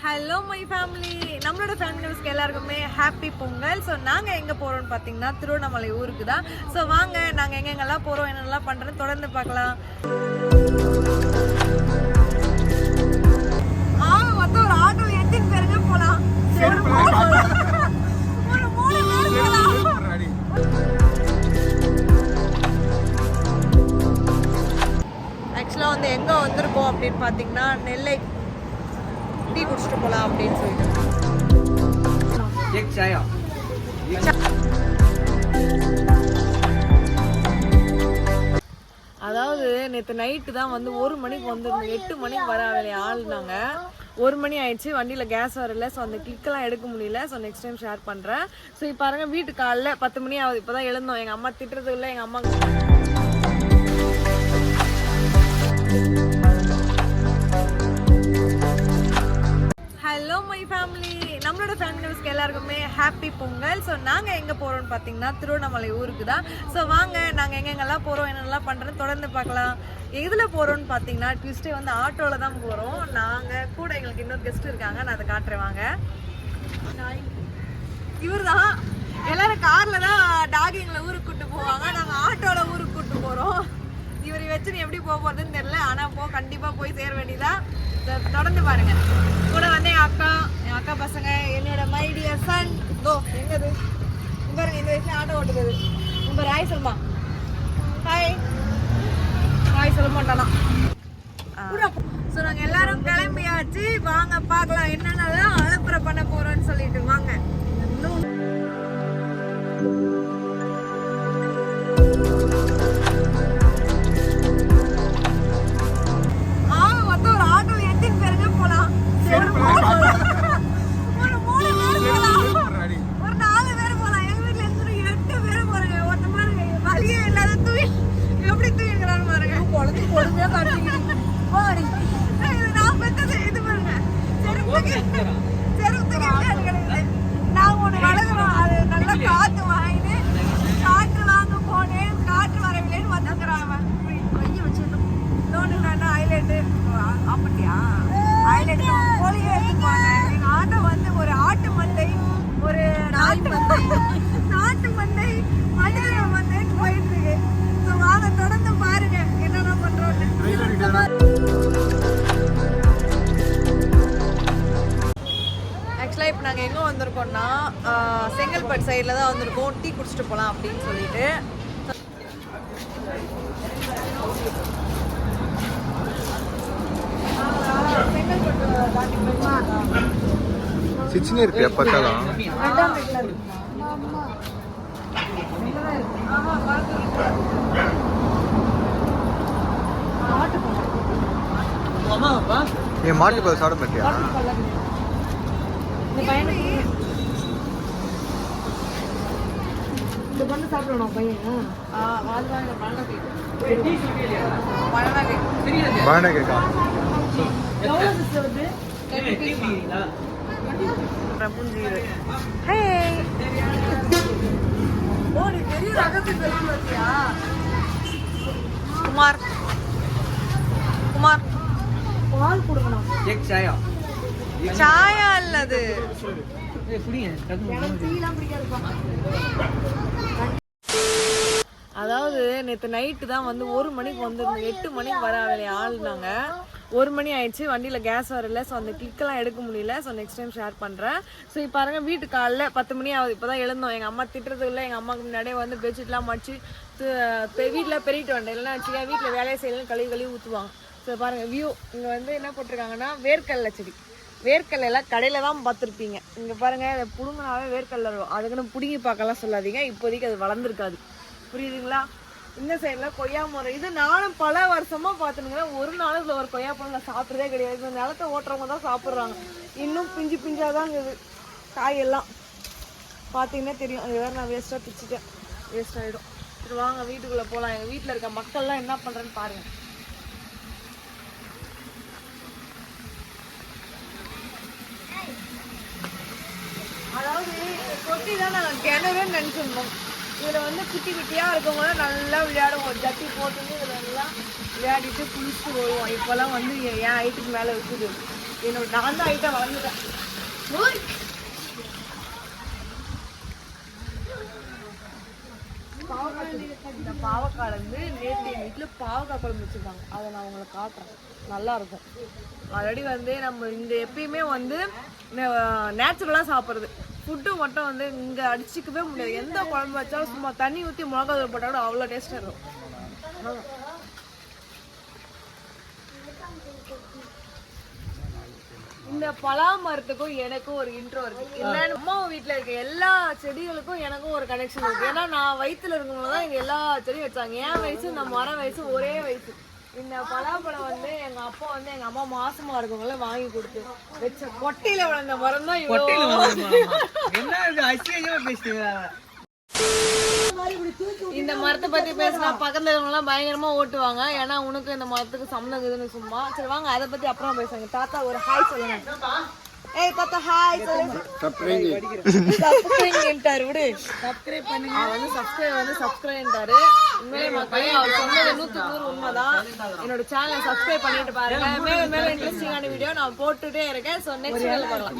Hello my family, நம்மளோட family மெம்பர்ஸ்க்கு எல்லாருக்குமே ஹாப்பி பொங்கல். ஸோ நாங்கள் எங்கே போகிறோம்னு பார்த்தீங்கன்னா திருவண்ணாமலை ஊருக்கு தான். ஸோ வாங்க நாங்கள் எங்கெங்கெல்லாம் போகிறோம், என்னென்னலாம் பண்ணுறோன்னு தொடர்ந்து பார்க்கலாம். மொத்தம் ஒரு ஆட்டோ எத்தனை பேருங்க போகலாம்? ஆக்சுவலாக வந்து எங்கே வந்திருக்கோம் அப்படின்னு பார்த்தீங்கன்னா நெல்லை டீ குடிச்சிட்டு போகலாம் அப்படின்னு சொல்லிட்டு. அதாவது நேற்று நைட்டு தான் வந்து 1 மணிக்கு வந்துருந்தோம். 8 மணிக்கு வர வேலையை ஆளுனாங்க. 1 மணி ஆயிடுச்சு, வண்டியில் கேஸ் வரல. ஸோ அந்த கிளிக்கெல்லாம் எடுக்க முடியல. ஸோ நெக்ஸ்ட் டைம் ஷேர் பண்ணுறேன். ஸோ இப்போ பாருங்க, வீட்டுக்கு காலைல 10 மணி ஆகுது. இப்போ தான் எழுந்தோம். எங்கள் அம்மா திட்டுறது இல்லை. எங்கள் அம்மா ஹலோ மை ஃபேமிலி, நம்மளோட ஃபேமிலி மெம்பர்ஸ்க்கு எல்லாருக்குமே ஹாப்பி பொங்கல். ஸோ நாங்கள் எங்கே போகிறோம்னு பார்த்தீங்கன்னா திருவண்ணாமலை ஊருக்கு தான். ஸோ வாங்க நாங்கள் எங்கெங்கெல்லாம் போகிறோம், என்னென்னலாம் பண்ணுறோன்னு தொடர்ந்து பார்க்கலாம். எதில் போகிறோன்னு பார்த்தீங்கன்னா ட்யூஸ்டே வந்து ஆட்டோவில் தான் போகிறோம். நாங்கள் கூட எங்களுக்கு இன்னொரு கெஸ்ட் இருக்காங்க, நான் அதை காட்டுறேன் வாங்க. இவர் தான் எல்லோரும் காரில் தான் டாக் எங்களை ஊருக்கு கூப்பிட்டு போவாங்க. நாங்கள் ஆட்டோவில் ஊருக்கு கூப்பிட்டு போகிறோம். இவரை வச்சு நீ எப்படி போக போகிறதுன்னு தெரியல, ஆனால் கண்டிப்பாக போய் சேர வேண்டியதான். தொடர்ந்து பாருங்க. கூட வந்து என் அக்கா பசங்க, என்னோட மை டியர் சன். தோ எங்கது பாருங்க, இந்த வயசுல ஆட்டோ ஓட்டுறது. உங்க ராய் சொல்மா, ஹாய் ஹாய் சொல்ல மாட்டானா. ஸோ நாங்கள் எல்லாரும் கிளம்பியாச்சு. வாங்க பார்க்கலாம் என்னென்னதான் அலப்புற பண்ண போறோம்னு சொல்லிட்டு வாங்க. இப்போ நாங்கள் எங்கே வந்திருக்கோம்னா செங்கல்பட்டு சைடில் தான் வந்திருக்கோம். டீ குடிச்சிட்டு போகலாம் அப்படின்னு சொல்லிட்டு. சிச்சினே இருக்கு எப்பத்தாலும். ஏன் மாட்டுப்பால் சாப்பிட மாட்டியா? இந்த பண்ணு சாப்பிடணும் பையன். பானை கேக்கா குமார் குமார் பால் கொடுக்கணும். சாயா இல்லது. அதாவது நேற்று நைட்டு தான் வந்து 1 மணிக்கு வந்துருந்தோம். 8 மணிக்கு வர வேலையை ஆளுனாங்க. 1 மணி ஆயிடுச்சு, வண்டியில் கேஸ் வரல. ஸோ அந்த கிளிக்கெல்லாம் எடுக்க முடியல. ஸோ நெக்ஸ்ட் டைம் ஷேர் பண்ணுறேன். ஸோ இப்போ பாருங்க, வீட்டுக்கு காலைல 10 மணி ஆகுது. இப்போ தான் எழுந்தோம். எங்கள் அம்மா திட்டுறது இல்லை. எங்கள் அம்மாவுக்கு முன்னாடியே வந்து பெட்ஷீட்லாம் மடிச்சு வீட்டில் பெருகிட்டு வந்தேன். இல்லைன்னா வச்சுக்கா வீட்டில் வேலையை செய்யலாம், கழுவி ஊற்றுவாங்க. ஸோ பாருங்கள் வியூ. இங்கே வந்து என்ன போட்டிருக்காங்கன்னா வேர்க்கடலை செடி. வேர்க்கடலை கடையில் தான் பார்த்துருப்பீங்க. இங்கே பாருங்கள், அதை பிடுங்கினாவே வேர்க்கடலை வரும். அதுக்குன்னு பிடுங்கி பார்க்கலாம் சொல்லாதீங்க. இப்போதைக்கு அது வளர்ந்துருக்காது, புரியுதுங்களா? இந்த சைடில் கொய்யா மரம். இது நானும் பல வருஷமாக பார்த்துனுங்கிறேன். ஒரு நாளும் ஒரு கொய்யா பழம் நான் சாப்பிட்றதே கிடையாது. இந்த நிலத்தை ஓட்டுறவங்க தான் சாப்பிட்றாங்க. இன்னும் பிஞ்சாக தான் இருக்குது காயெல்லாம். பார்த்தீங்கன்னா தெரியும். அது வேறு நான் வேஸ்ட்டாக பிச்சுட்டேன், வேஸ்ட் ஆகிடும். சரி வாங்க வீட்டுக்குள்ளே போகலாம். எங்கள் வீட்டில் இருக்க மக்கள்லாம் என்ன பண்ணுறேன்னு பாருங்கள். அதாவது தொட்டி தான் நாங்கள் கிணறுன்னு நினச்சிருந்தோம். இதில் வந்து குட்டி குட்டியாக இருக்கவங்க நல்லா விளையாடுவோம். ஜட்டி போட்டுன்னு இதில் எல்லாம் விளையாடிட்டு குளிச்சுட்டு வருவோம். இப்போல்லாம் வந்து என் ஹைட்டுக்கு மேலே இருக்குது. என்னோட நான் தான் ஐட்டம் வளர்ந்துட்டேன். இந்த பாவக்காய் வந்து நேற்று எங்கள் வீட்டில் பாவக்காய் குழம்பு வச்சுருக்காங்க. அதை நான் உங்களுக்கு காட்டுறேன், நல்லா இருக்கும். ஆல்ரெடி வந்து நம்ம இந்த எப்பயுமே வந்து நேச்சுரலாக சாப்பிட்றது ஃபுட்டு மட்டும் வந்து இங்கே அடிச்சிக்கவே முடியாது. எந்த குழம்பு வச்சாலும் சும்மா தண்ணி ஊற்றி மிளகாய் போட்டால் கூட அவ்வளோ டேஸ்ட்டாக இருக்கும். இந்த பலா மரத்துக்கும் எனக்கும் ஒரு இன்ட்ரோ இருக்கு. என்னன்னு அம்மா வீட்டுல இருக்க எல்லா செடிகளுக்கும் எனக்கும் ஒரு கனெக்ஷன் இருக்கு. ஏன்னா நான் வயிற்றுல இருக்கும்போது தான் எங்க எல்லா செடியும் வச்சாங்க. என் வயசு இந்த மரம் வயசு ஒரே வயசு. இந்த பலாப்பழம் வந்து எங்க அப்பா வந்து எங்க அம்மா மாசமா இருக்கவங்கள வாங்கி கொடுத்து வச்ச கொட்டையில வளர்ந்த மரம் தான். இந்த மரத்தை பத்தி பேசினா பக்கத்துல இருக்கவங்க பயங்கரமா ஓட்டுவாங்க. ஏன்னா உனக்கு இந்த மரத்துக்கு சம்மந்தம் இருக்குதுன்னு சும்மா. சரி வாங்க அதை பத்தி அப்புறம் பேசுவாங்க. தாத்தா ஒரு ஹாய் சொல்லுங்க. ஏய் தாத்தா ஹாய் சொல்லுங்க. சப்ஸ்கிரைப்ன்றாரு விடு. சப்ஸ்கிரைப் பண்ணுங்க. அவர் வந்து சப்ஸ்கிரைப்ன்றாரு. உண்மையிலே மக்களே அவர் சொன்னது 100% உண்மைதான். என்னோட சேனலை சப்ஸ்கிரைப் பண்ணிட்டு பாருங்க. மேலும் மேலும் இன்ட்ரெஸ்டிங்கான வீடியோ நான் போட்டுட்டே இருக்கேன். ஸோ நெக்ஸ்ட் வீடியோல பார்க்கலாம்.